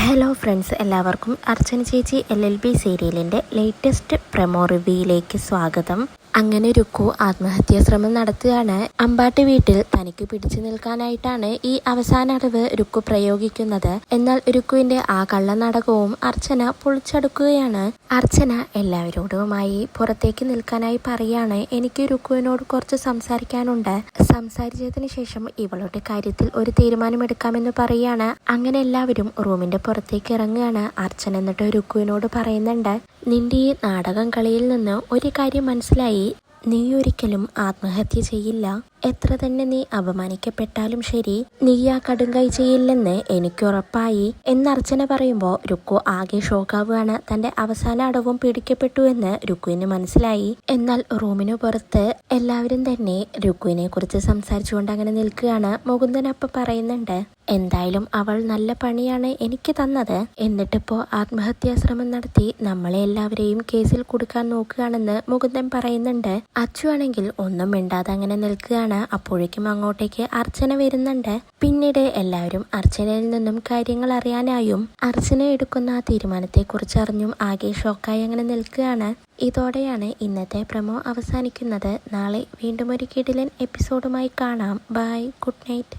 Hello friends, എല്ലാവർക്കും അർച്ചന ചേച്ചി LLB സീരിയലിൻ്റെ ലേറ്റസ്റ്റ് പ്രൊമോ റിവ്യൂയിലേക്ക് സ്വാഗതം. അങ്ങനെ രുക്കു ആത്മഹത്യാ ശ്രമം നടത്തുകയാണ്. അമ്പാട്ടി വീട്ടിൽ തനിക്ക് പിടിച്ചു നിൽക്കാനായിട്ടാണ് ഈ അവസാന അറിവ് രുക്കു പ്രയോഗിക്കുന്നത്. എന്നാൽ രുക്കുവിന്റെ ആ കള്ളനാടകവും അർച്ചന പൊളിച്ചടുക്കുകയാണ്. അർച്ചന എല്ലാവരോടുമായി പുറത്തേക്ക് നിൽക്കാനായി പറയാണ്. എനിക്ക് രുക്കുവിനോട് കുറച്ച് സംസാരിക്കാനുണ്ട്. സംസാരിച്ചതിന് ശേഷം ഇവളുടെ കാര്യത്തിൽ ഒരു തീരുമാനമെടുക്കാമെന്ന് പറയാണ്. അങ്ങനെ എല്ലാവരും റൂമിന്റെ പുറത്തേക്ക് ഇറങ്ങുകയാണ്. അർച്ചന എന്നിട്ട് രുക്കുവിനോട് പറയുന്നുണ്ട്, നിന്റെ ഈ നാടകം കളിയിൽ നിന്ന് ഒരു കാര്യം മനസ്സിലായി. നീ ഒരിക്കലും ആത്മഹത്യ ചെയ്യില്ല. എത്ര തന്നെ നീ അപമാനിക്കപ്പെട്ടാലും ശരി, നീ ആ കടുങ്കൈ ചെയ്യില്ലെന്ന് എനിക്കുറപ്പായി എന്ന് അർച്ചന പറയുമ്പോൾ രുക്കു ആകെ ഷോക്കാവുകയാണ്. തന്റെ അവസാന അടവും പിടിക്കപ്പെട്ടു എന്ന് രുക്കുവിന് മനസ്സിലായി. എന്നാൽ റൂമിനു പുറത്ത് എല്ലാവരും തന്നെ രുക്കുവിനെ കുറിച്ച് സംസാരിച്ചുകൊണ്ട് അങ്ങനെ നിൽക്കുകയാണ്. മുകുന്ദൻ അപ്പ പറയുന്നുണ്ട്, എന്തായാലും അവൾ നല്ല പണിയാണ് എനിക്ക് തന്നത്. എന്നിട്ടിപ്പോ ആത്മഹത്യാ ശ്രമം നടത്തി നമ്മളെ എല്ലാവരെയും കേസിൽ കൊടുക്കാൻ നോക്കുകയാണെന്ന് മുകുന്ദൻ പറയുന്നുണ്ട്. അച്ചു ആണെങ്കിൽ ഒന്നും മിണ്ടാതെ അങ്ങനെ നിൽക്കുകയാണ്. അപ്പോഴേക്കും അങ്ങോട്ടേക്ക് അർച്ചന വരുന്നുണ്ട്. പിന്നീട് എല്ലാവരും അർച്ചനയിൽ നിന്നും കാര്യങ്ങൾ അറിയാനായും അർച്ചന എടുക്കുന്ന ആ തീരുമാനത്തെക്കുറിച്ച് അറിഞ്ഞും ആകെ ഷോക്കായി അങ്ങനെ നിൽക്കുകയാണ്. ഇതോടെയാണ് ഇന്നത്തെ പ്രൊമോ അവസാനിക്കുന്നത്. നാളെ വീണ്ടും ഒരു കിടിലൻ എപ്പിസോഡുമായി കാണാം. Bye, good night.